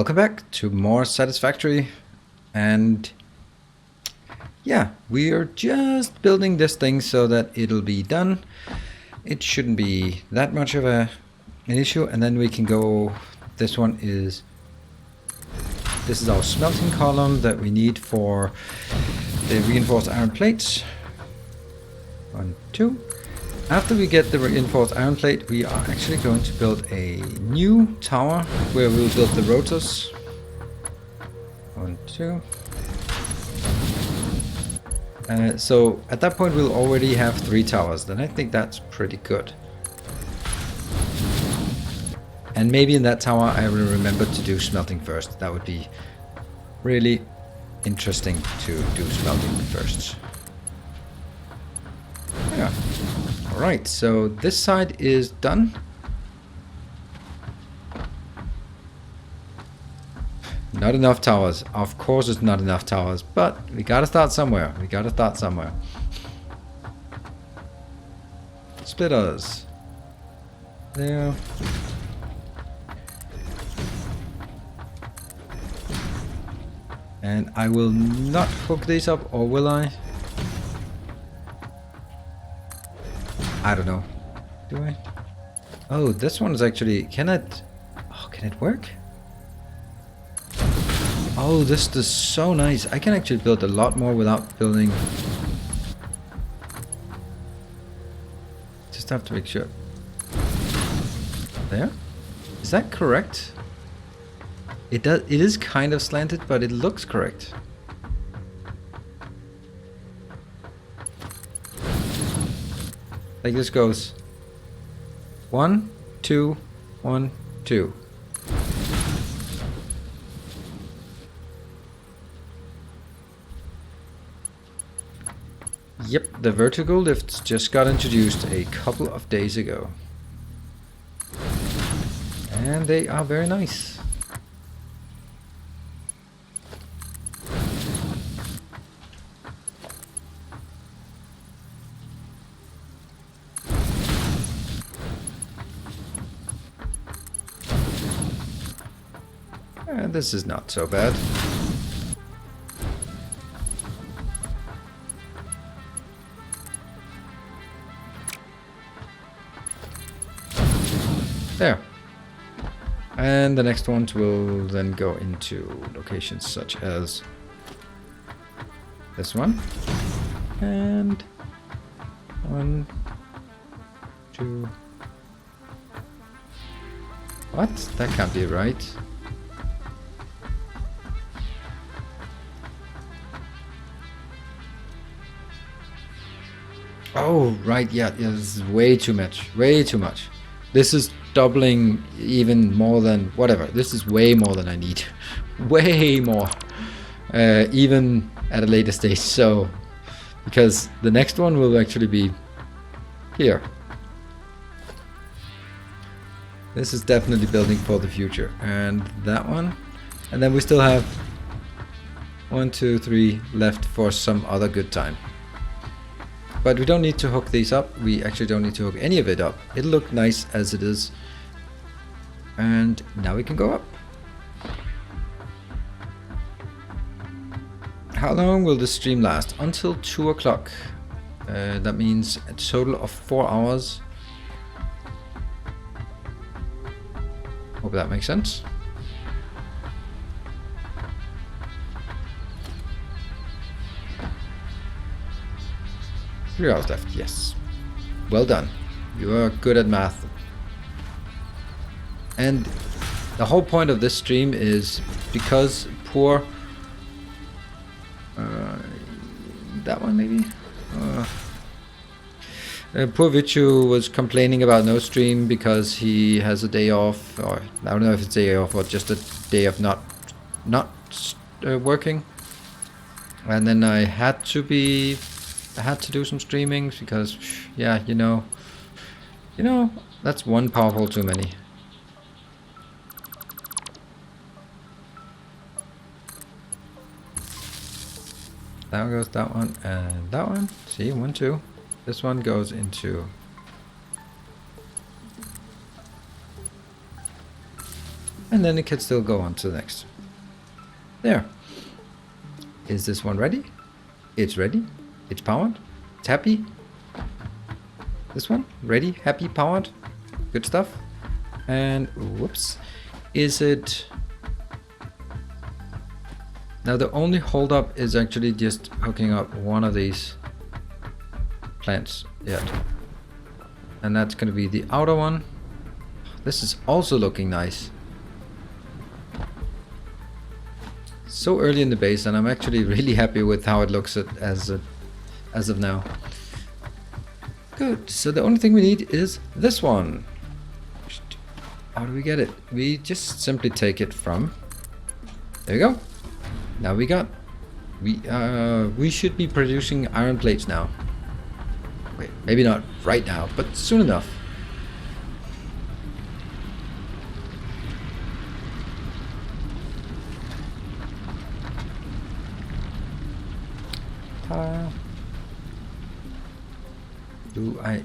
Welcome back to more Satisfactory, and yeah, we are just building this thing so that it'll be done. It shouldn't be that much of an issue, and then we can go. This is our smelting column that we need for the reinforced iron plates. 1, 2. After we get the reinforced iron plate, we are actually going to build a new tower where we'll build the rotors. 1, 2. So at that point we'll already have 3 towers. Then I think that's pretty good. And maybe in that tower I will remember to do smelting first. That would be really interesting to do smelting first. Yeah. Alright, so this side is done. Not enough towers. Of course it's not enough towers, but we gotta start somewhere. Splitters. There. And I will not hook these up, or will I? I don't know. Do I? Oh, this one is actually... Can it work? Oh, this is so nice. I can actually build a lot more without building... Just have to make sure. There? Is that correct? It is kind of slanted, but it looks correct. Like this goes 1, 2, 1, 2. Yep, the vertical lifts just got introduced a couple of days ago. And they are very nice. This is not so bad. There. And the next ones will then go into locations such as this one. And 1, 2. What? That can't be right. Oh, right, yeah, this is way too much. This is doubling even more than whatever. This is way more than I need. Way more. Even at a later stage. So, because the next one will actually be here. This is definitely building for the future. And that one. And then we still have 1, 2, 3 left for some other good time. But we don't need to hook these up. We actually don't need to hook any of it up. It'll look nice as it is. And now we can go up. How long will this stream last? Until 2 o'clock. That means a total of 4 hours. Hope that makes sense. 3 hours left, yes. Well done. You are good at math. And the whole point of this stream is because poor... that one maybe? Poor Vichu was complaining about no stream because he has a day off, or I don't know if it's a day off or just a day of not working. And then I had to do some streamings because, yeah, you know, that's one powerful too many. That goes that one and that one. See, 1, 2. This one goes into and then it can still go on to the next. There. Is this one ready? It's ready. It's powered. It's happy. This one ready, happy, powered. Good stuff. And whoops. Is it... Now the only hold up is actually just hooking up one of these plants yet. And that's going to be the outer one. This is also looking nice. So early in the base, and I'm actually really happy with how it looks as of now. Good. So the only thing we need is this one. How do we get it? We just simply take it from... There we go. Now we got... We should be producing iron plates now. Wait, maybe not right now, but soon enough.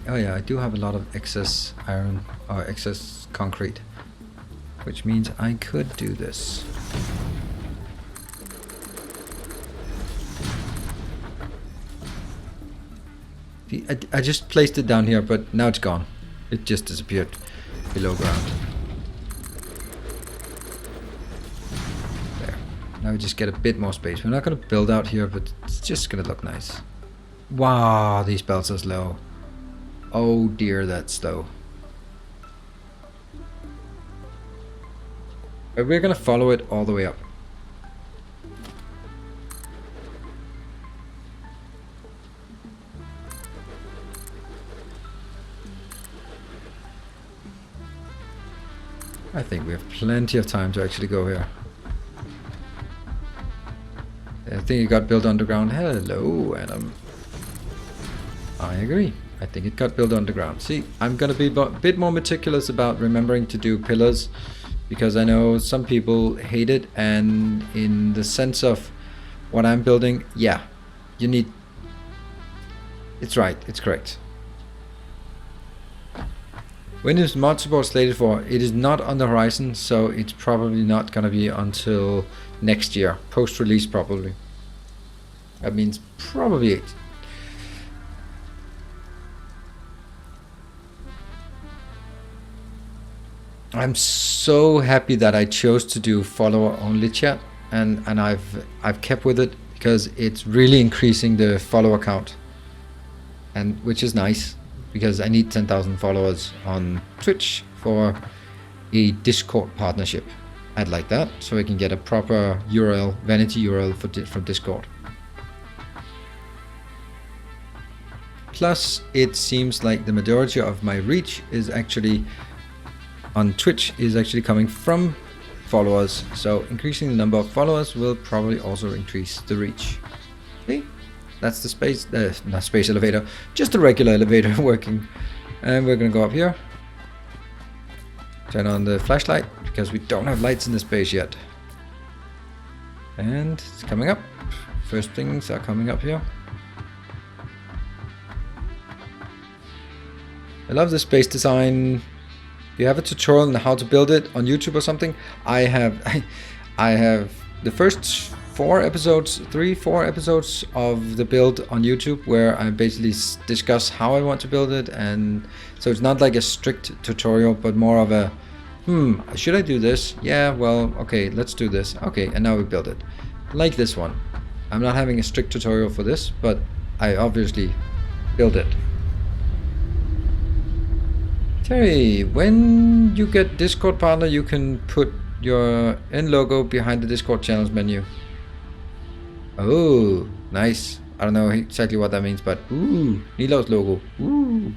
Oh yeah, I do have a lot of excess iron or excess concrete, which means I could do this. I just placed it down here, but now it's gone. It just disappeared below ground. There. Now we just get a bit more space. We're not going to build out here, but it's just going to look nice. Wow, these belts are slow. Oh dear, that's slow. But we're going to follow it all the way up. I think we have plenty of time to actually go here. I think it got built underground. Hello, Adam. I agree. I think it got built underground. See, I'm going to be a bit more meticulous about remembering to do pillars, because I know some people hate it, and in the sense of what I'm building, yeah, you need... It's right, it's correct. When is mod support slated for? It is not on the horizon, so it's probably not going to be until next year. Post-release probably. That means probably 8. I'm so happy that I chose to do follower only chat, and I've kept with it because it's really increasing the follower count, and which is nice. Because I need 10,000 followers on Twitch for a Discord partnership. I'd like that, so I can get a proper URL, vanity URL from Discord. Plus, it seems like the majority of my reach is actually on Twitch is actually coming from followers. So increasing the number of followers will probably also increase the reach. See? That's the space, not space elevator, just a regular elevator working. And we're gonna go up here. Turn on the flashlight, because we don't have lights in this base yet. And it's coming up. First things are coming up here. I love this base design. If you have a tutorial on how to build it on YouTube or something, I have the first 4 episodes of the build on YouTube where I basically discuss how I want to build it, and so it's not like a strict tutorial, but more of a should I do this? Yeah, well, okay, let's do this. Okay, and now we build it. Like this one. I'm not having a strict tutorial for this, but I obviously build it. Terry, when you get Discord partner, you can put your end logo behind the Discord channels menu. Oh, nice. I don't know exactly what that means, but ooh, Nilaus logo. Ooh.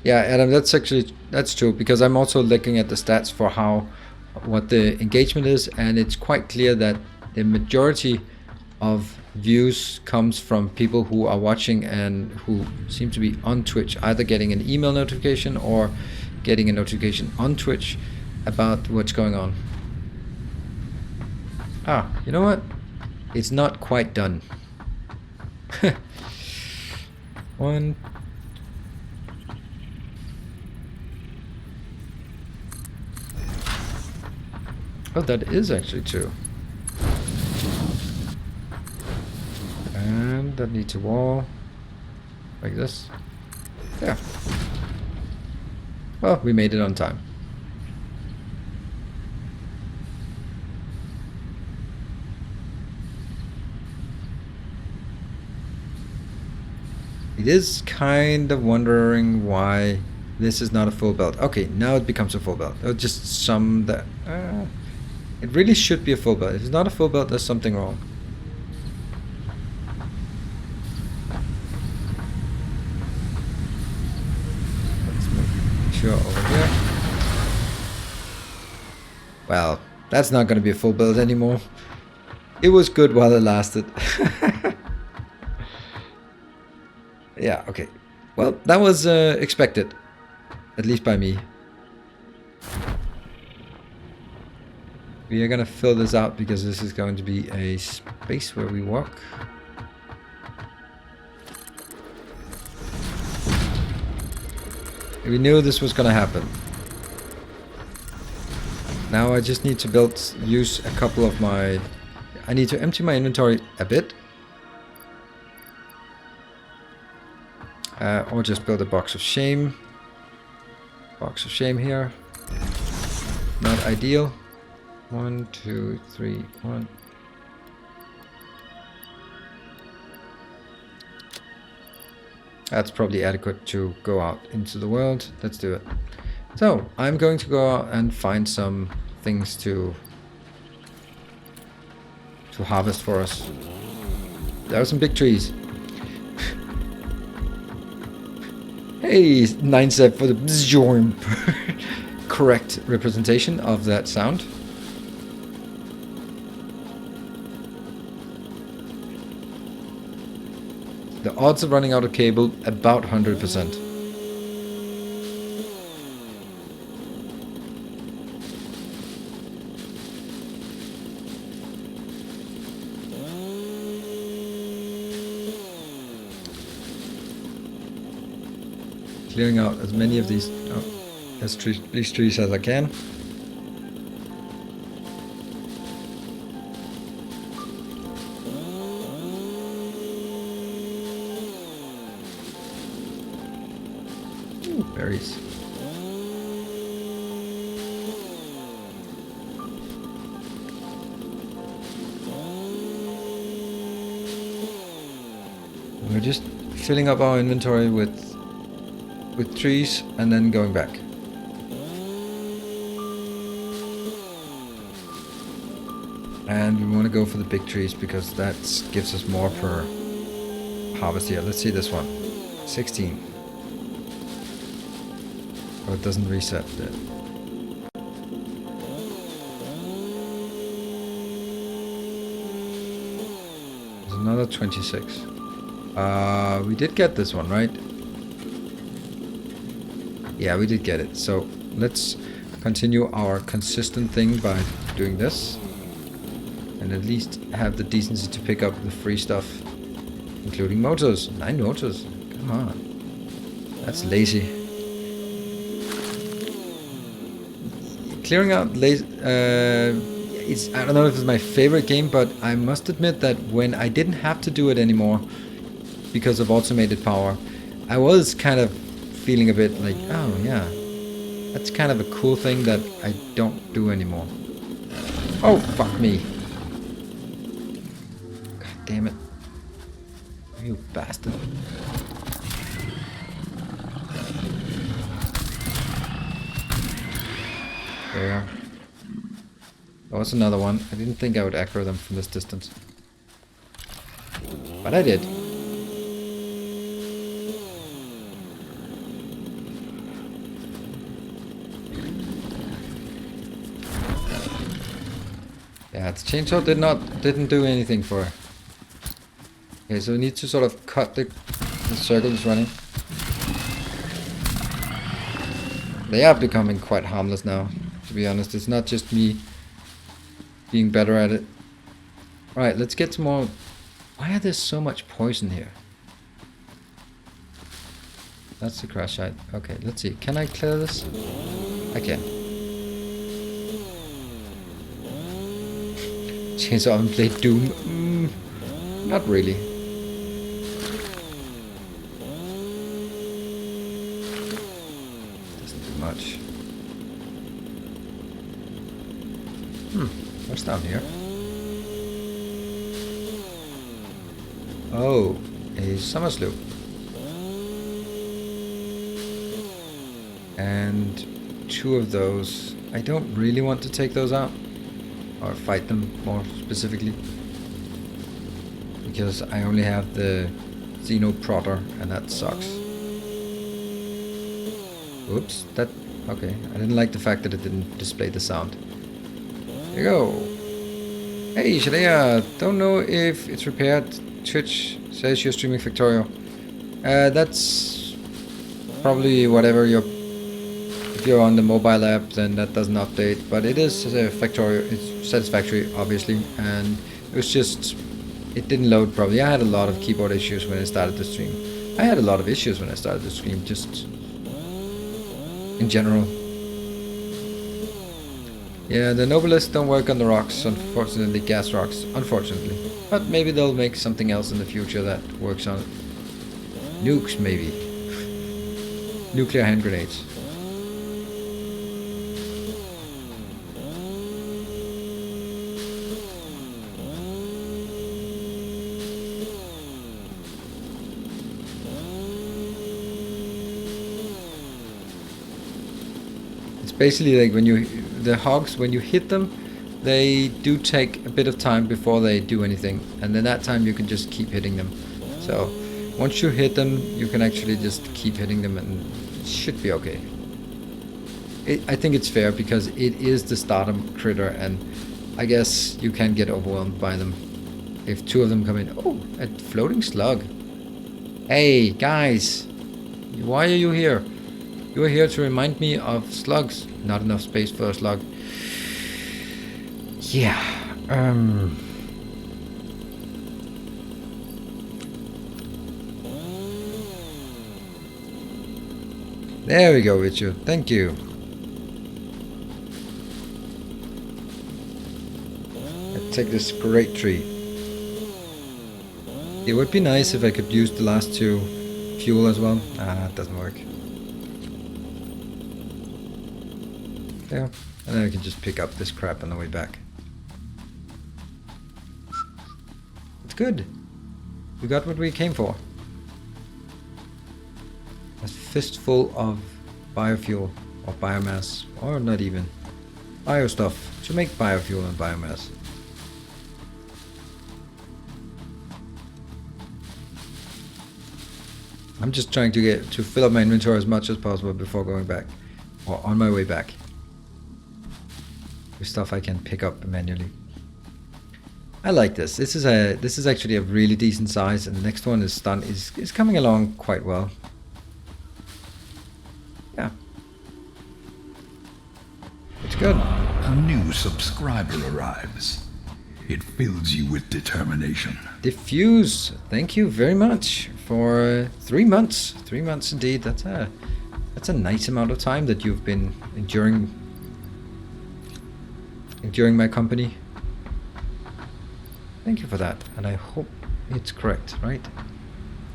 Yeah, Adam, that's true, because I'm also looking at the stats for what the engagement is, and it's quite clear that the majority of views comes from people who are watching and who seem to be on Twitch, either getting an email notification or getting a notification on Twitch about what's going on. Ah, you know what? It's not quite done. Oh, that is actually 2. And that needs a wall. Like this. Yeah. Well, we made it on time. It is kind of wondering why this is not a full belt. Okay, now it becomes a full belt. Just some that... it really should be a full belt. If it's not a full belt, there's something wrong. Let's make sure over here. Well, that's not going to be a full belt anymore. It was good while it lasted. Yeah, okay. Well, that was expected. At least by me. We are gonna fill this out because this is going to be a space where we walk. We knew this was gonna happen. Now I just need to use a couple of my... I need to empty my inventory a bit. Or just build a box of shame. Box of shame here. Not ideal. 1, 2, 3, 1. That's probably adequate to go out into the world. Let's do it. So, I'm going to go out and find some things to harvest for us. There are some big trees. Hey, 9-7 for the correct representation of that sound. The odds of running out of cable, about 100%. Clearing out as many of these these trees as I can. Ooh, berries. We're just filling up our inventory with trees and then going back. And we want to go for the big trees because that gives us more per harvest here. Let's see this one. 16. Oh, it doesn't reset it. There's another 26. We did get this one, right? Yeah, we did get it. So let's continue our consistent thing by doing this. And at least have the decency to pick up the free stuff. Including motors. 9 motors. Come on. That's lazy. Clearing out I don't know if it's my favorite game, but I must admit that when I didn't have to do it anymore because of automated power, I was kind of feeling a bit like, oh yeah, that's kind of a cool thing that I don't do anymore. Oh, fuck me. God damn it. You bastard. There. That was another one. I didn't think I would aggro them from this distance. But I did. Yeah, the chainsaw didn't do anything for her. Okay, so we need to sort of cut the circle that's running. They are becoming quite harmless now, to be honest. It's not just me being better at it. Alright, let's get some more... Why are there so much poison here? That's the crash site. Okay, let's see. Can I clear this? I can. Chainsaw and play Doom? Not really. Doesn't do much. What's down here? Oh, a summer sloop. And 2 of those. I don't really want to take those out. Or fight them more specifically. Because I only have the Xeno Protter and that sucks. Oops, that... Okay, I didn't like the fact that it didn't display the sound. There you go. Hey, Shadea, don't know if it's repaired. Twitch says you're streaming Factorio. That's probably whatever you're... If you're on the mobile app, then that doesn't update. But it is Factorio, it's Satisfactory, obviously. And it was just... It didn't load probably. I had a lot of keyboard issues when I started the stream. I had a lot of issues when I started the stream, just... in general. Yeah, the Noblest don't work on the rocks, unfortunately, gas rocks, unfortunately. But maybe they'll make something else in the future that works on it. Nukes, maybe. Nuclear hand grenades. It's basically like when you... The hogs, when you hit them, they do take a bit of time before they do anything, and then that time you can just keep hitting them. So once you hit them, you can actually just keep hitting them, and it should be okay. I think it's fair because it is the starter critter, and I guess you can get overwhelmed by them if 2 of them come in. Oh, a floating slug. Hey guys, why are you here? You are here to remind me of slugs. Not enough space for a slug. Yeah. There we go, Richard. Thank you. I take this great tree. It would be nice if I could use the last 2 fuel as well. It doesn't work. There, and then I can just pick up this crap on the way back. It's good. We got what we came for. A fistful of biofuel, or biomass, or not even. Bio stuff, to make biofuel and biomass. I'm just trying to fill up my inventory as much as possible before going back, or on my way back. Stuff I can pick up manually. I like this. This is actually a really decent size, and the next one is coming along quite well. Yeah, it's good. A new subscriber arrives. It fills you with determination. Diffuse. Thank you very much for 3 months. 3 months indeed. That's a nice amount of time that you've been enduring my company. Thank you for that, and I hope it's correct, right?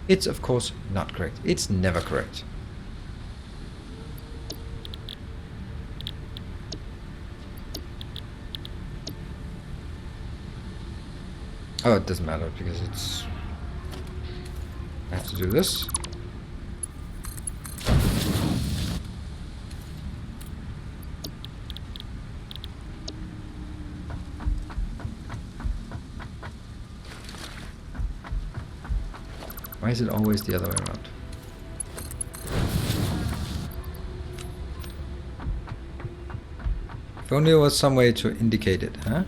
It's of course not correct. It's never correct. Oh, it doesn't matter because it's... I have to do this. Why is it always the other way around? If only there was some way to indicate it, huh?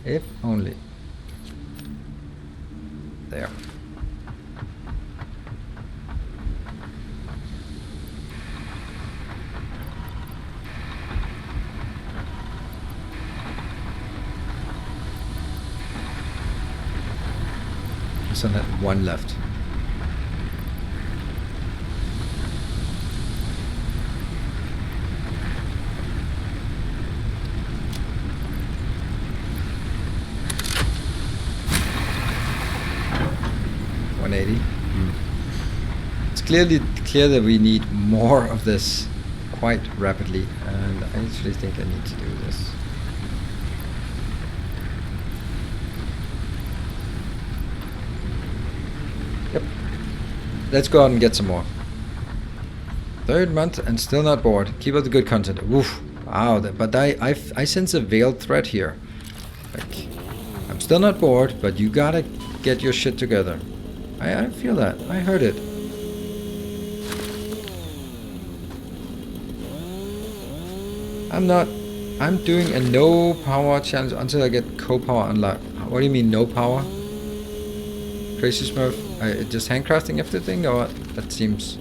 If only. There. There's only 1 left. 180. It's clear that we need more of this quite rapidly, and I actually think I need to do this. Yep. Let's go out and get some more. 3rd month and still not bored. Keep up the good content. Woof. Wow, but I sense a veiled threat here. Like, I'm still not bored, but you gotta get your shit together. I feel that. I heard it. I'm doing a no power challenge until I get co-power unlocked. What do you mean no power? Crazy Smurf? Just handcrafting everything, or what? That seems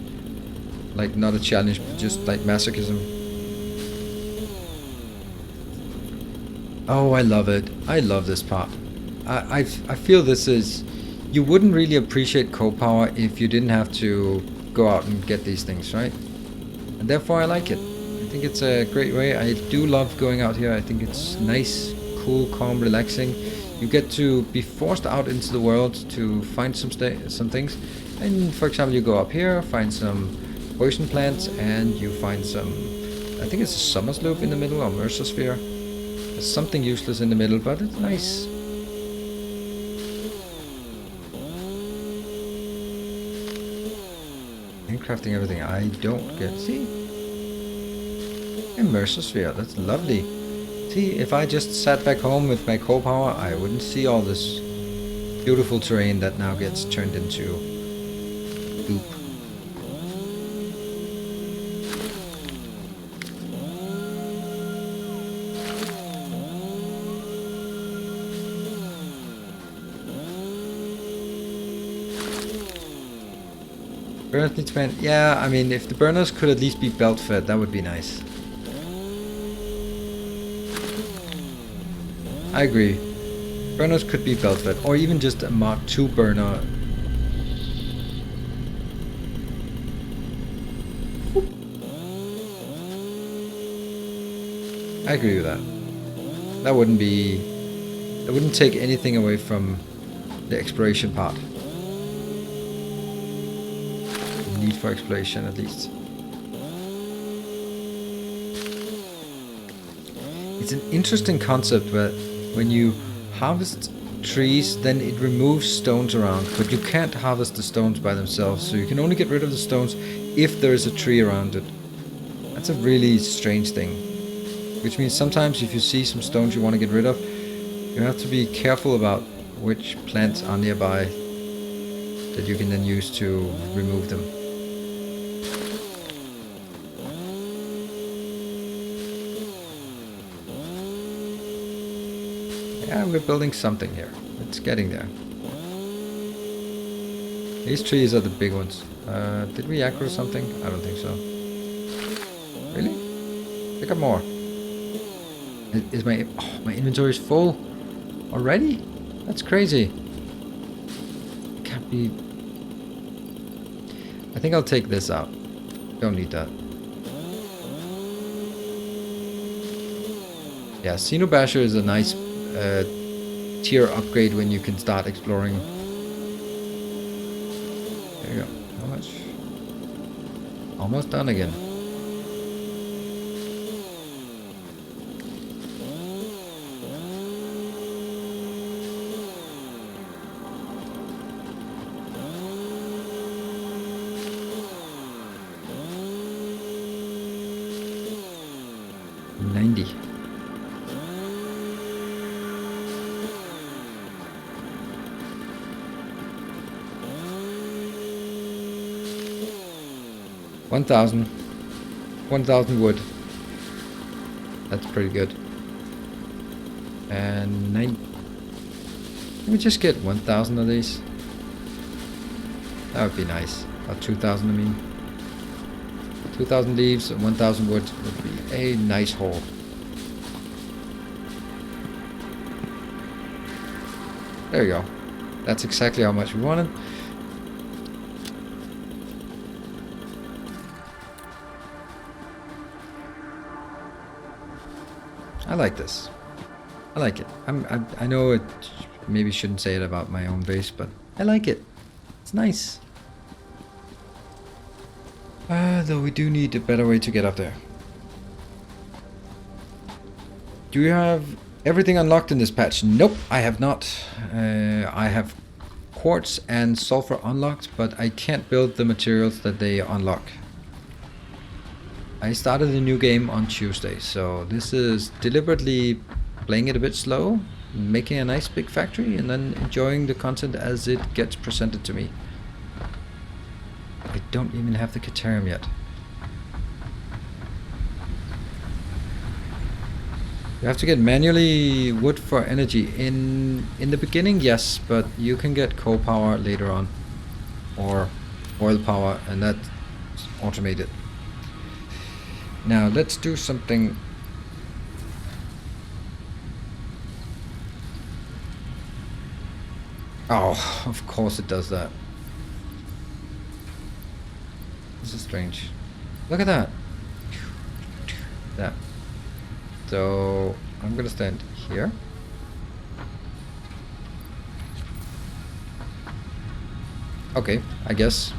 like not a challenge, but just like masochism. Oh, I love it. I love this part. I feel this is... You wouldn't really appreciate co-power if you didn't have to go out and get these things, right? And therefore I like it. I think it's a great way. I do love going out here. I think it's nice, cool, calm, relaxing. You get to be forced out into the world to find some things. And for example, you go up here, find some poison plants, and you find some... I think it's a summer sloop in the middle, or Mercer sphere. There's something useless in the middle, but it's nice. Crafting everything I don't get. See? Immersive sphere, that's lovely. See, if I just sat back home with my co-power, I wouldn't see all this beautiful terrain that now gets turned into goop. Burners need to man. Yeah, I mean, if the burners could at least be belt fed, that would be nice. I agree. Burners could be belt fed, or even just a Mark II burner. I agree with that. That wouldn't be... It wouldn't take anything away from the exploration part. Need for exploration, at least. It's an interesting concept where when you harvest trees, then it removes stones around, but you can't harvest the stones by themselves, so you can only get rid of the stones if there is a tree around it. That's a really strange thing, which means sometimes if you see some stones you want to get rid of, you have to be careful about which plants are nearby that you can then use to remove them. Yeah, we're building something here. It's getting there. These trees are the big ones. Did we aggro something? I don't think so. Really? Pick up more. Is my inventory is full already? That's crazy. Can't be. I think I'll take this out. Don't need that. Yeah, Xenobasher is a nice tier upgrade when you can start exploring. There you go. How much? Almost done again. One thousand wood. That's pretty good. And let me just get 1,000 of these. That would be nice. Or 2,000, I mean. 2,000 leaves and 1,000 wood would be a nice haul. There you go. That's exactly how much we wanted. I like this. I like it. I know it maybe shouldn't say it about my own base, but I like it. It's nice. Though we do need a better way to get up there. Do you have everything unlocked in this patch? Nope, I have not. I have quartz and sulfur unlocked, but I can't build the materials that they unlock. I started a new game on Tuesday, so this is deliberately playing it a bit slow, making a nice big factory, and then enjoying the content as it gets presented to me. I don't even have the Caterium yet. You have to get manually wood for energy. In the beginning, yes, but you can get coal power later on. Or oil power, and that's automated. Now, let's do something. Oh, of course it does that. This is strange. Look at that. That. So I'm gonna stand here. Okay, I guess.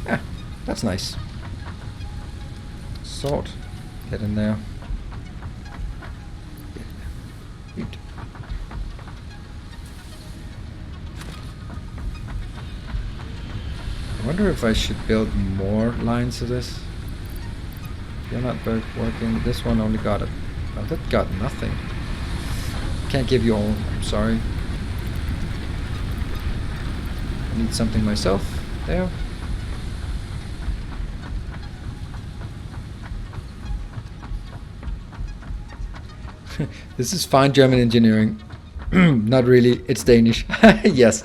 Yeah, that's nice. Sword. Get in there. Good. I wonder if I should build more lines of this. They're not both working. This one only got it. Oh, that got nothing. Can't give you all. I'm sorry. I need something myself. There. This is fine German engineering. Not really, it's Danish. Yes.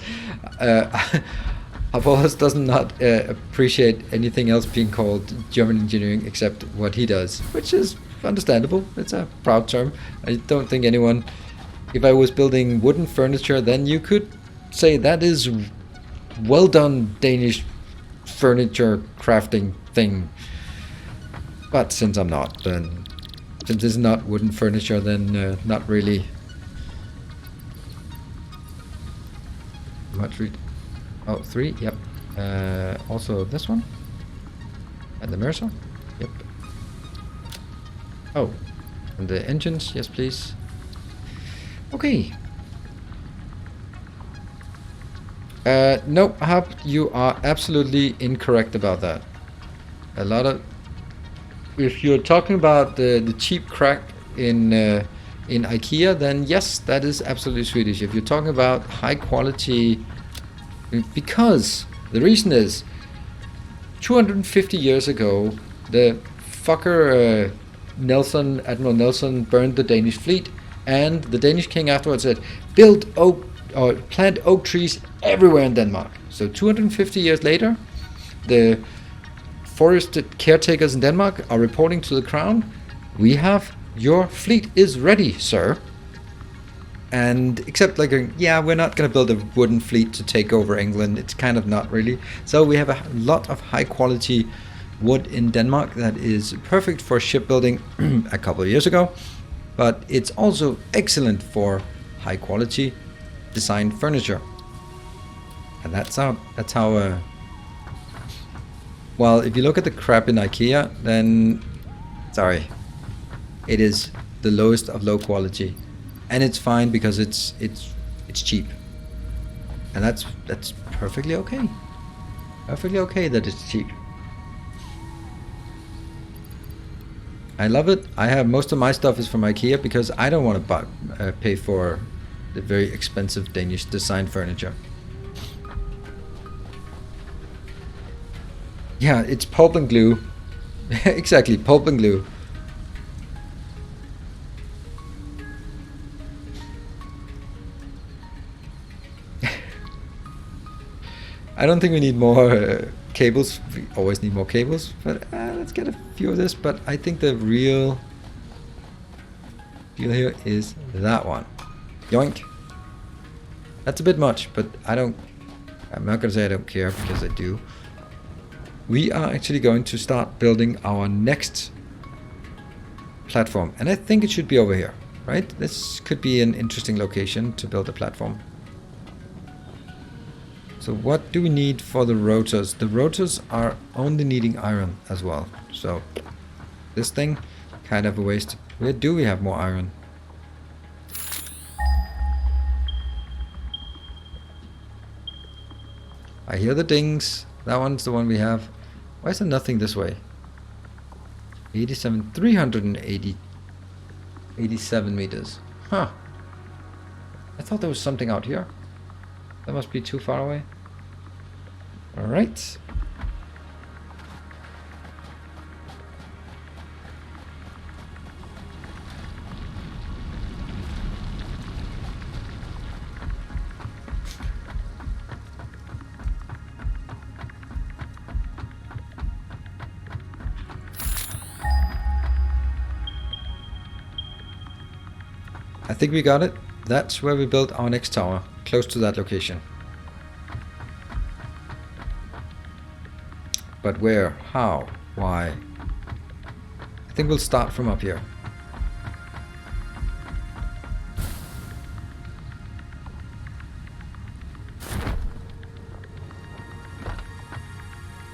Apollos does not appreciate anything else being called German engineering except what he does, which is understandable. It's a proud term. I don't think anyone, if I was building wooden furniture, then you could say that is well done Danish furniture crafting thing. But since I'm not, then since this is not wooden furniture, then not really much read. Oh, 3, yep. Also this one. And the Mercer, yep. Oh, and the engines, yes please. Okay. Nope, Hub, you are absolutely incorrect about that. A lot of... If you're talking about the cheap crack in IKEA, then yes, that is absolutely Swedish. If you're talking about high quality, because the reason is 250 years ago, the fucker Admiral Nelson burned the Danish fleet, and the Danish king afterwards said, build oak or plant oak trees everywhere in Denmark. So 250 years later, the forest caretakers in Denmark are reporting to the crown, we have, your fleet is ready, sir. And except like, yeah, we're not going to build a wooden fleet to take over England. It's kind of not really. So we have a lot of high quality wood in Denmark that is perfect for shipbuilding a couple of years ago. But it's also excellent for high quality designed furniture. And that's how well, if you look at the crap in IKEA, then sorry, it is the lowest of low quality, and it's fine because it's cheap, and that's perfectly okay. Perfectly okay that it's cheap. I love it. I have most of my stuff is from IKEA because I don't want to pay for the very expensive Danish design furniture. Yeah, it's pulp and glue. Exactly, pulp and glue. I don't think we need more cables. We always need more cables, but let's get a few of this. But I think the real deal here is that one. Yoink. That's a bit much, but I don't I'm not going to say I don't care, because I do. We are actually going to start building our next platform. And I think it should be over here, right? This could be an interesting location to build a platform. So what do we need for the rotors? The rotors are only needing iron as well. So this thing, kind of a waste. Where do we have more iron? I hear the dings. That one's the one we have. Why is there nothing this way? 87, 380, 87 meters. Huh. I thought there was something out here. That must be too far away. Alright. I think we got it. That's where we built our next tower, close to that location. But where? How? Why? I think we'll start from up here.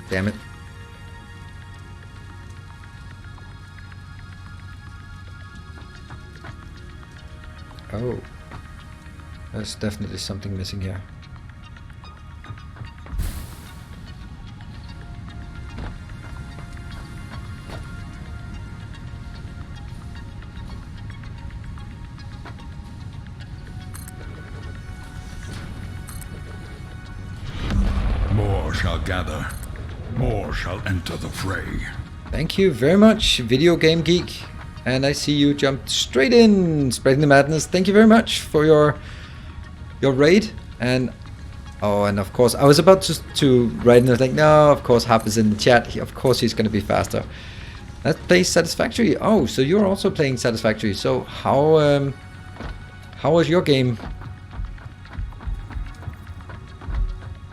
Damn it. Oh, there's definitely something missing here. More shall gather. More shall enter the fray. Thank you very much, Video Game Geek. And I see you jumped straight in, spreading the madness. Thank you very much for your raid. And oh, and of course, I was about to write and I was like, no, of course, Hap is in the chat. Of course, he's going to be faster. Let's play Satisfactory. Oh, so you're also playing Satisfactory. So how was your game?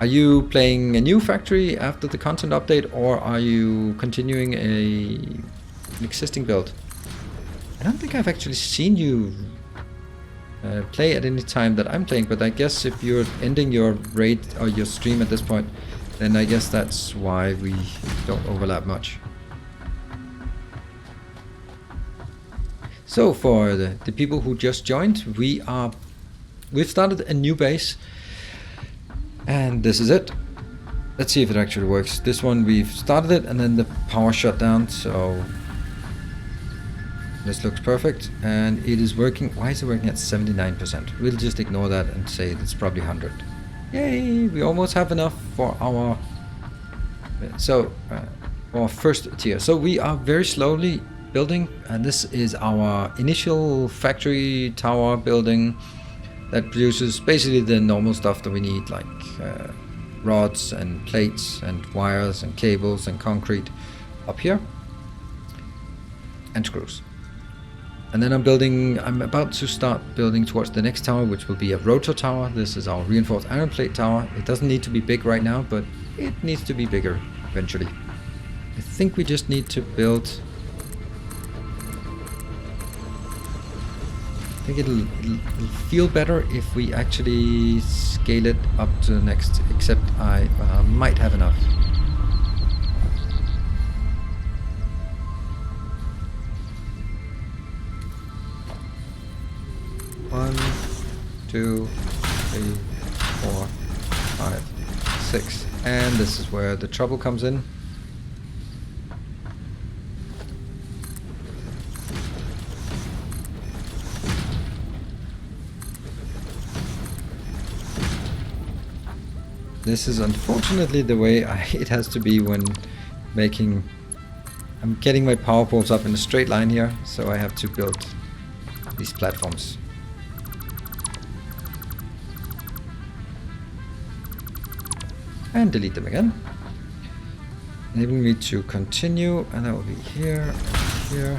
Are you playing a new factory after the content update, or are you continuing an existing build? I don't think I've actually seen you play at any time that I'm playing, but I guess if you're ending your raid or your stream at this point, then I guess that's why we don't overlap much. So for the people who just joined, we've started a new base, and this is it. Let's see if it actually works. This one, we've started it and then the power shut down, so this looks perfect, and it is working. Why is it working at 79%? We'll just ignore that and say it's probably 100. Yay! We almost have enough for our our first tier. So we are very slowly building, and this is our initial factory tower building that produces basically the normal stuff that we need, like rods and plates and wires and cables and concrete up here, and screws. And then I'm about to start building towards the next tower, which will be a rotor tower. This is our reinforced iron plate tower. It doesn't need to be big right now, but it needs to be bigger eventually. I think we just need to build... I think it'll feel better if we actually scale it up to the next, except I might have enough. One, 2, 3, 4, 5, 6. And this is where the trouble comes in. This is unfortunately the way it has to be when making... I'm getting my power poles up in a straight line here, so I have to build these platforms. And delete them again. Enabling me to continue, and that will be here and here.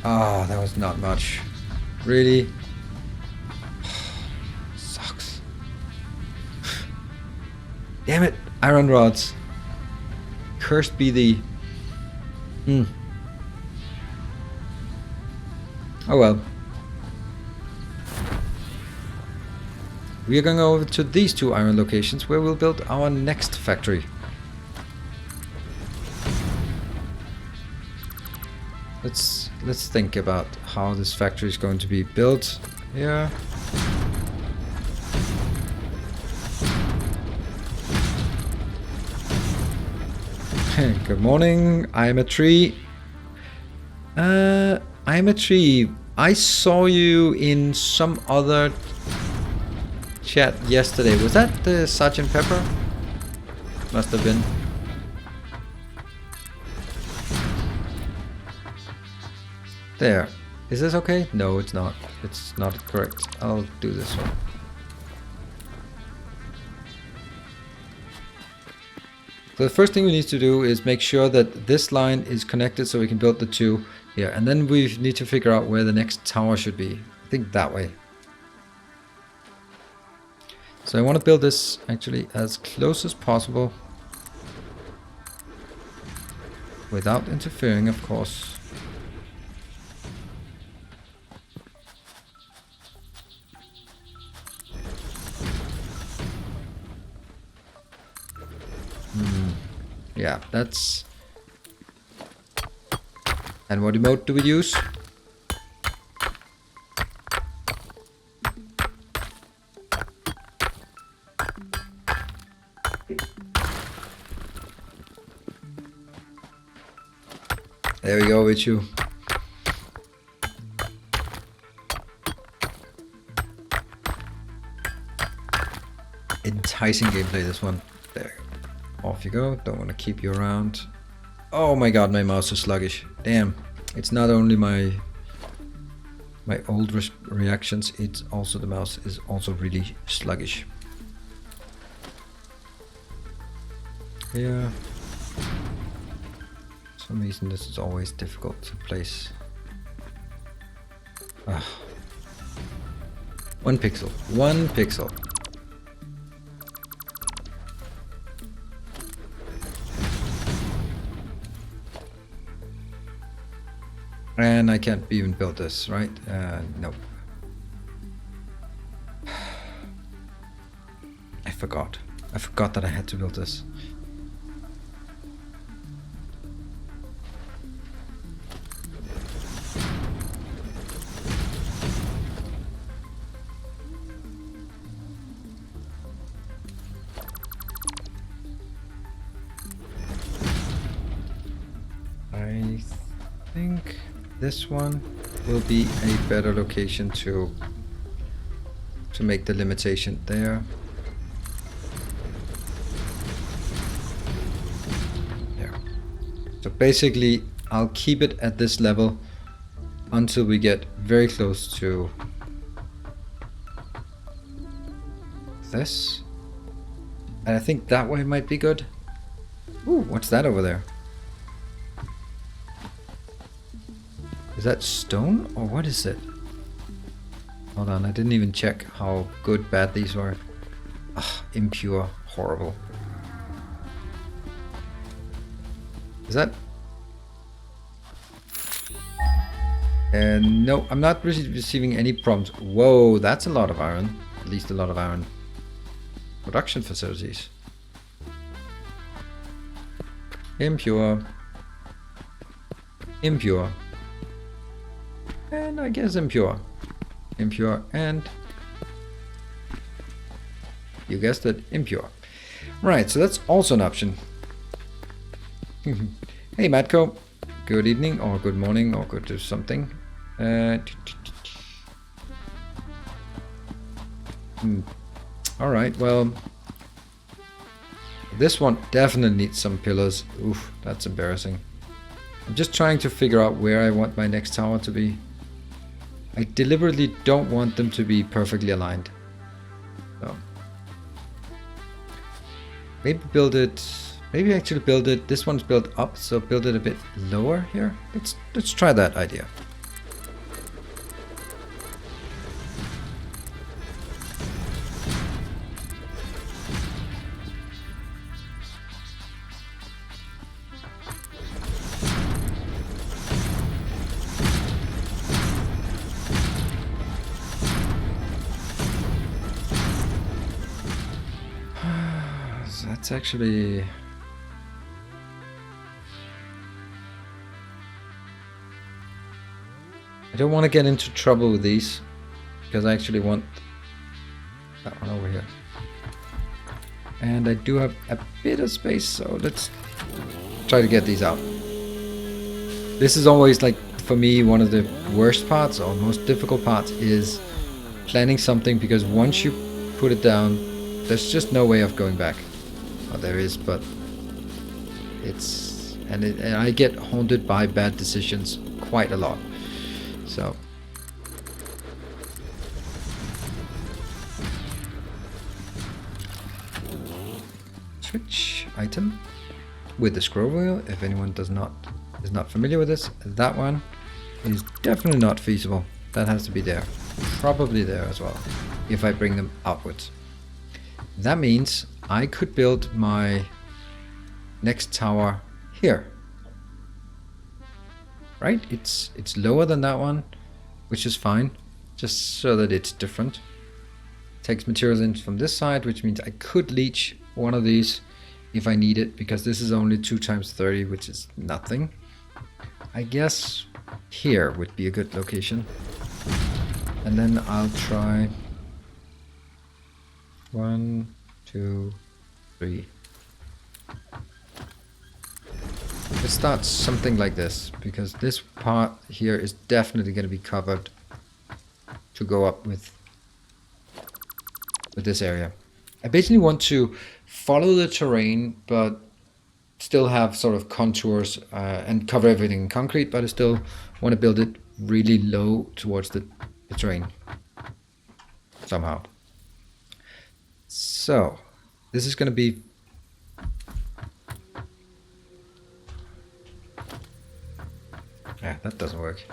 Oh, that was not much. Really? Sucks. Damn it! Iron rods. Cursed be the... Oh well. We are going over to these two iron locations where we'll build our next factory. Let's think about how this factory is going to be built here. Good morning. I'm a tree. I'm a tree. I saw you in some other chat yesterday. Was that the Sergeant Pepper? Must have been. There. Is this okay? No, it's not. It's not correct. I'll do this one. So the first thing we need to do is make sure that this line is connected so we can build the two here. And then we need to figure out where the next tower should be. I think that way. So I want to build this actually as close as possible. Without interfering, of course. Yeah, that's... And what emote do we use? There we go with you. Enticing gameplay, this one. There. Off you go. Don't want to keep you around. Oh my god, my mouse is sluggish. Damn. It's not only my old reactions, it's also the mouse is also really sluggish. Yeah. For some reason this is always difficult to place. Ah. 1 pixel. 1 pixel. And I can't even build this, right? Nope. I forgot. I forgot that I had to build this. I think this one will be a better location to make the limitation there. There. So basically I'll keep it at this level until we get very close to this. And I think that way might be good. Ooh, what's that over there? Is that stone or what is it? Hold on, I didn't even check how good, bad these were. Ugh, impure, horrible. Is that? And no, I'm not receiving any problems. Whoa, that's a lot of iron. At least a lot of iron. Production facilities. Impure. Impure. And I guess impure. Impure and... You guessed it, impure. Right, so that's also an option. Hey Matko. Good evening or good morning or good something. Alright, well... This one definitely needs some pillars. Oof, that's embarrassing. I'm just trying to figure out where I want my next tower to be. I deliberately don't want them to be perfectly aligned. So maybe build it. Maybe actually build it. This one's built up, so build it a bit lower here. Let's try that idea. that's actually... I don't want to get into trouble with these, because I actually want that one over here. And I do have a bit of space, so let's try to get these out. This is always, like, for me, one of the worst parts or most difficult parts is planning something, because once you put it down, there's just no way of going back. Well, there is, but it's... And I get haunted by bad decisions quite a lot. So... Switch item with the scroll wheel. If anyone is not familiar with this, that one is definitely not feasible. That has to be there. Probably there as well, if I bring them outwards. That means I could build my next tower here. Right? It's lower than that one, which is fine, just so that it's different. Takes materials in from this side, which means I could leech one of these if I need it, because this is only 2 times 30, which is nothing. I guess here would be a good location. And then I'll try 1, 2, 3. Let's start something like this, because this part here is definitely going to be covered to go up with this area. I basically want to follow the terrain, but still have sort of contours and cover everything in concrete, but I still want to build it really low towards the terrain somehow. So this is going to be that doesn't work.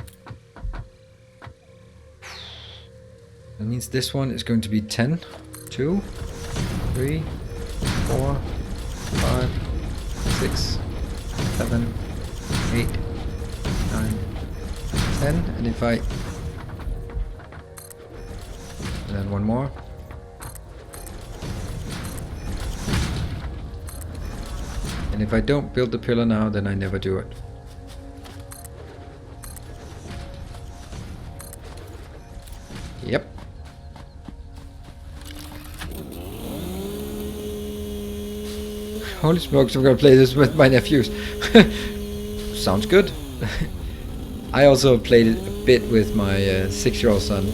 That means this one is going to be 10, 2, 3, 4, 5, 6, 7, 8, 9, 10, and if I... and then one more. And if I don't build the pillar now, then I never do it. Yep. Holy smokes, I'm gonna play this with my nephews. Sounds good. I also played it a bit with my 6-year-old son.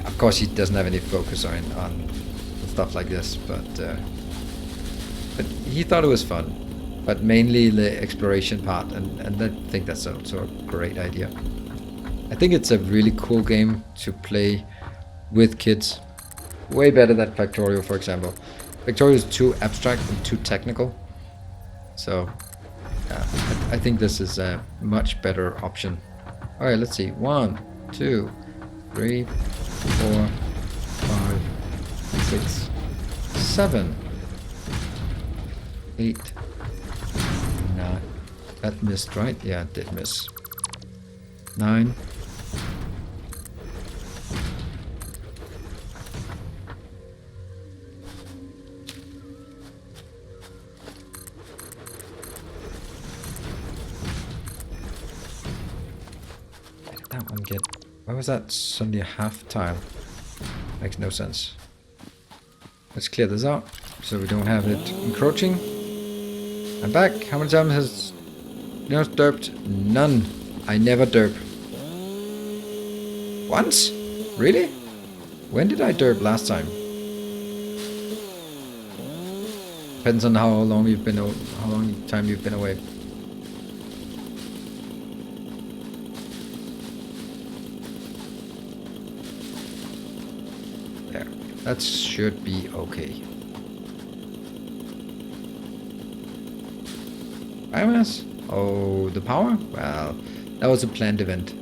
Of course, he doesn't have any focus on stuff like this, but he thought it was fun. But mainly the exploration part, and I think that's also a great idea. I think it's a really cool game to play with kids. Way better than Factorio, for example. Factorio is too abstract and too technical. So, yeah, I think this is a much better option. Alright, let's see. 1, 2, 3, 4, 5, 6, 7, 8, 9. That missed, right? Yeah, it did miss. 9. That one get... why was that suddenly a half tile? Makes no sense. Let's clear this out so we don't have it encroaching. I'm back. How many times has Nilaus derped? None. I never derp. Once? Really? When did I derp last time? Depends on how long you've been time you've been away. There. That should be okay. Biomass? Oh, the power? Well, that was a planned event.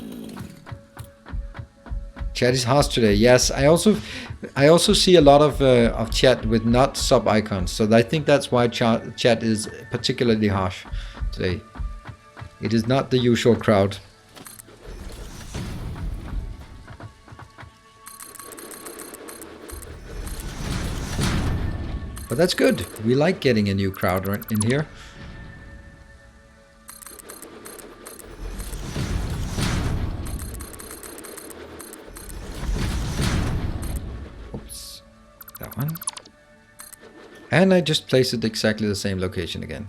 Chat is harsh today. Yes, I also see a lot of chat with not sub icons, so I think that's why chat is particularly harsh today. It is not the usual crowd. But that's good. We like getting a new crowd in here. Oops. That one. And I just placed it exactly the same location again.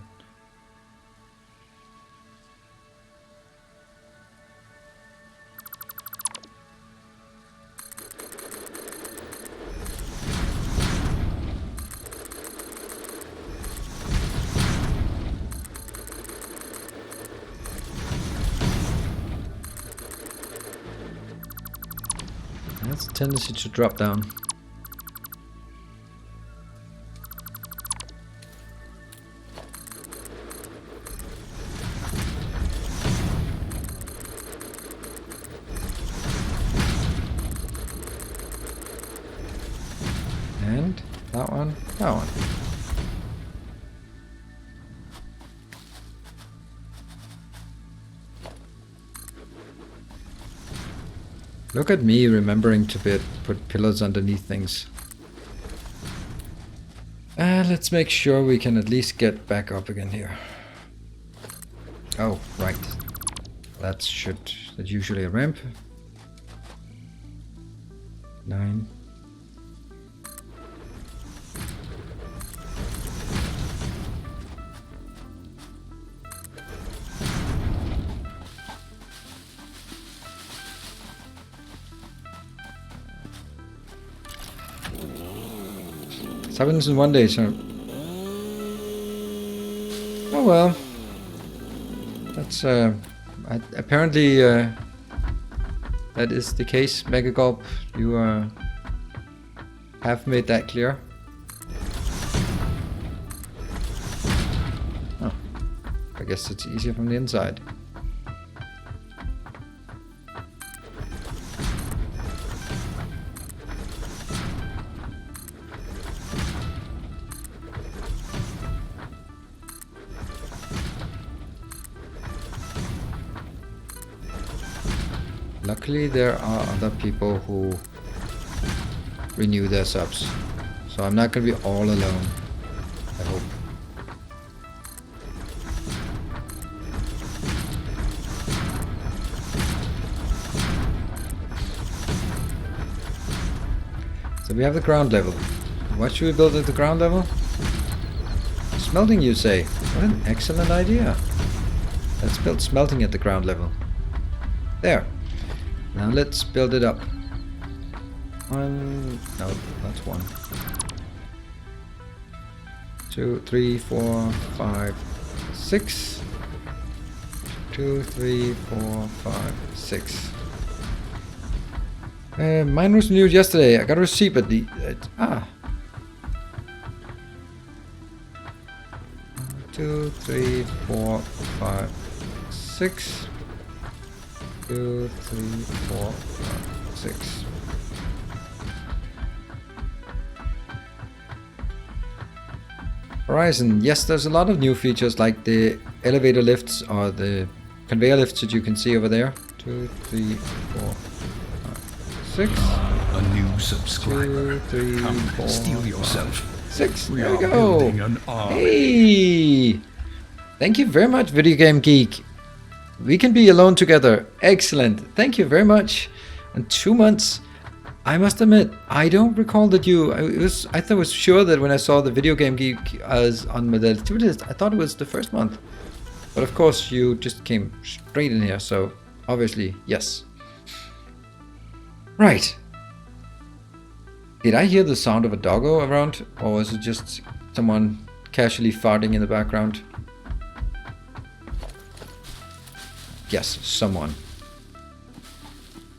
That's a tendency to drop down. And that one, that one. Look at me remembering to put pillars underneath things. Let's make sure we can at least get back up again here. Oh, right. That's usually a ramp. 9. It happens in one day, so... Oh well. That's, apparently, that is the case. Megagulp, you, have made that clear. Oh. I guess it's easier from the inside. Luckily there are other people who renew their subs, so I'm not gonna be all alone, I hope. So we have the ground level. What should we build at the ground level? Smelting, you say? What an excellent idea. Let's build smelting at the ground level. There. Now let's build it up. No, that's 1. 2, 3, 4, 5, 6. 2, 3, 4, 5, 6. Mine was renewed yesterday. I got a receipt at the... 2, 3, 4, 5, 6. 2, 3, 4, 5, 6. Horizon. Yes, there's a lot of new features like the elevator lifts or the conveyor lifts that you can see over there. 2, 3, 4, 5, 6. A new subscriber. 2, 3, Come, 4, steal yourself. 6. We There we are go. building an army. Hey! Thank you very much, Video Game Geek. We can be alone together. Excellent. Thank you very much. And 2 months. I must admit, I don't recall that you... I thought was sure that when I saw the Video Game Geek as on my list, I thought it was the first month. But of course, you just came straight in here, so obviously, yes. Right. Did I hear the sound of a doggo around? Or was it just someone casually farting in the background? Yes, someone.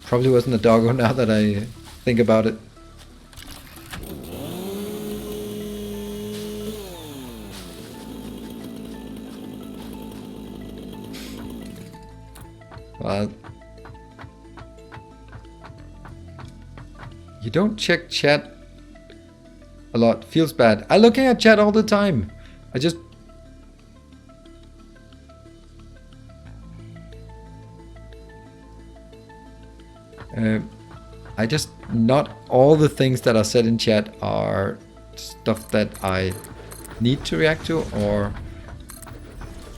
Probably wasn't a doggo now that I think about it. Well, you don't check chat a lot. Feels bad. I'm looking at chat all the time. I just... not all the things that are said in chat are stuff that I need to react to or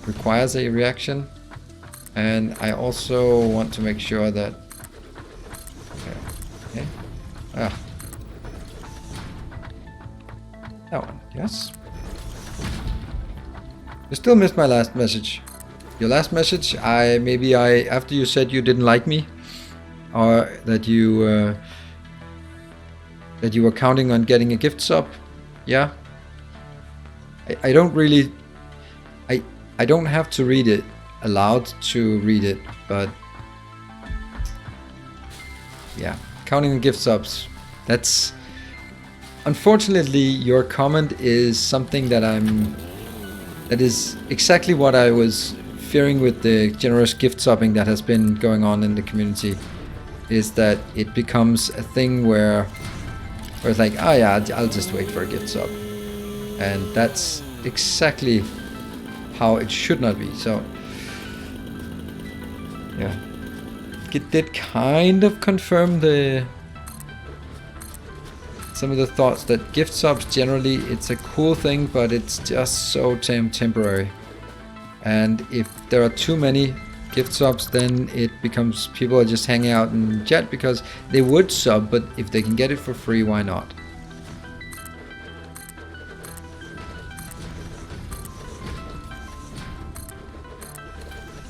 requires a reaction. And I also want to make sure that... Okay. Ah. That one, yes. You still missed my last message. Your last message, after you said you didn't like me, or that you were counting on getting a gift sub, yeah. I don't really, I don't have to read it aloud to read it, but yeah, counting on gift subs. That's unfortunately your comment is something that is exactly what I was fearing with the generous gift subbing that has been going on in the community, is that it becomes a thing where it's like, oh yeah, I'll just wait for a gift sub. And that's exactly how it should not be. So yeah, it did kind of confirm some of the thoughts that gift subs generally, it's a cool thing, but it's just so temporary. And if there are too many gift subs, then it becomes people are just hanging out in chat because they would sub, but if they can get it for free, why not?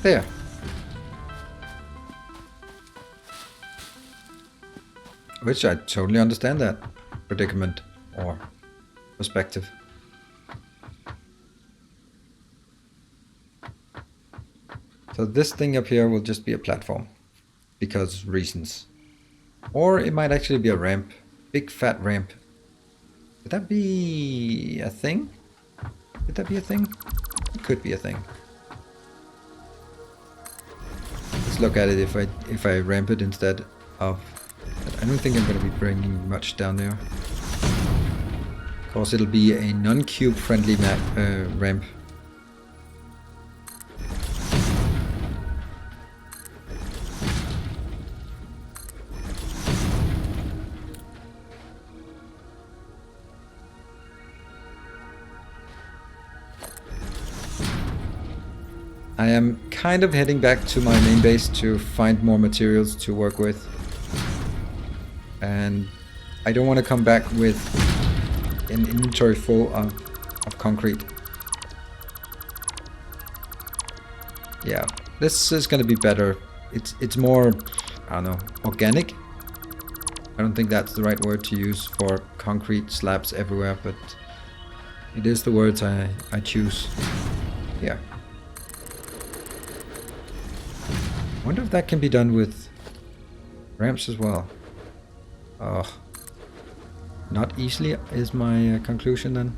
There. Which I totally understand that predicament or perspective. So this thing up here will just be a platform because reasons. Or it might actually be a ramp, big fat ramp. Would that be a thing? Could that be a thing? It could be a thing. Let's look at it if I ramp it instead of... I don't think I'm going to be bringing much down there. Of course it'll be a non-cube friendly map ramp. I am kind of heading back to my main base to find more materials to work with. And I don't want to come back with an inventory full of concrete. Yeah, this is going to be better. It's more, I don't know, organic. I don't think that's the right word to use for concrete slabs everywhere, but it is the words I choose. Yeah. I wonder if that can be done with ramps as well. Oh, not easily is my conclusion then.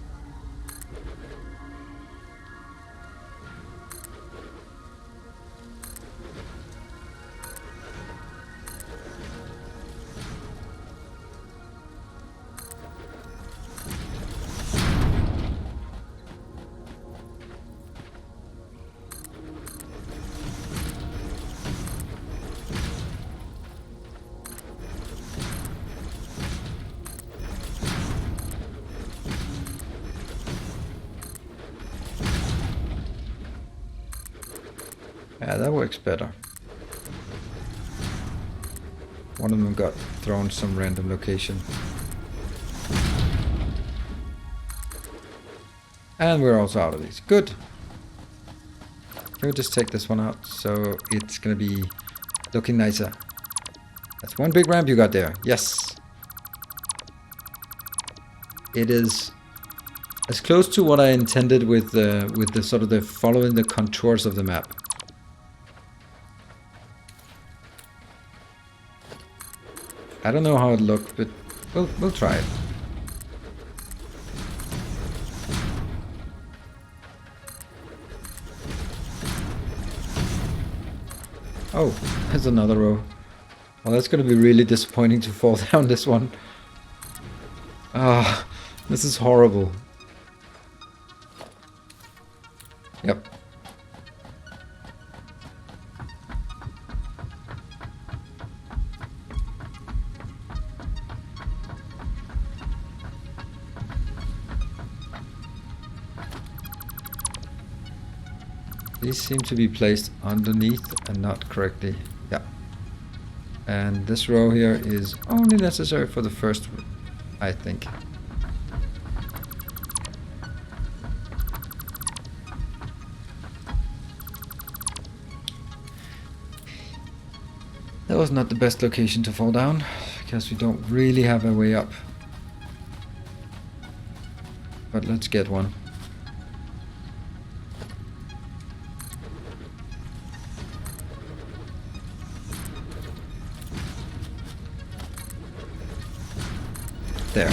Yeah, that works better. One of them got thrown some random location. And we're also out of these. Good. Can we just take this one out so it's gonna be looking nicer? That's one big ramp you got there. Yes. It is as close to what I intended with the sort of the following the contours of the map. I don't know how it looked, but we'll try it. Oh, there's another row. Well, that's going to be really disappointing to fall down this one. Ah, this is horrible. Yep. These seem to be placed underneath and not correctly. Yeah. And this row here is only necessary for the first, I think. That was not the best location to fall down, because we don't really have a way up. But let's get one. There.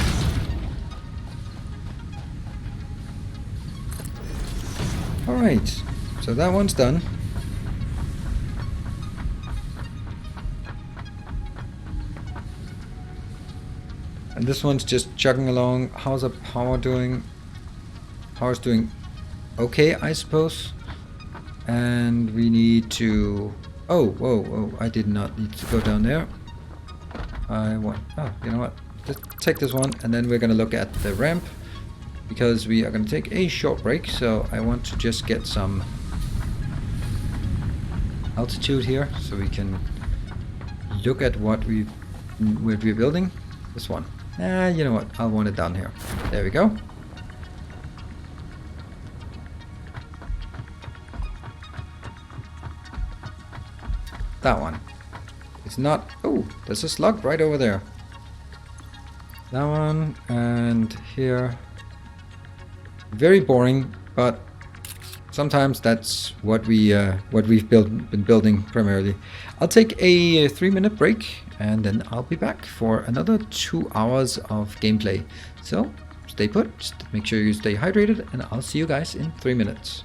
Alright, so that one's done. And this one's just chugging along. How's the power doing? Power's doing okay, I suppose. And we need to... Oh, whoa, whoa, I did not need to go down there. I want... Oh, you know what? Let's take this one, and then we're going to look at the ramp, because we are going to take a short break. So I want to just get some altitude here, so we can look at what we're building. This one. You know what? I'll want it down here. There we go. That one. It's not... Oh, there's a slug right over there. That one, and here. Very boring, but sometimes that's what we've been building primarily. I'll take a 3-minute break, and then I'll be back for another 2 hours of gameplay. So stay put, just make sure you stay hydrated, and I'll see you guys in 3 minutes.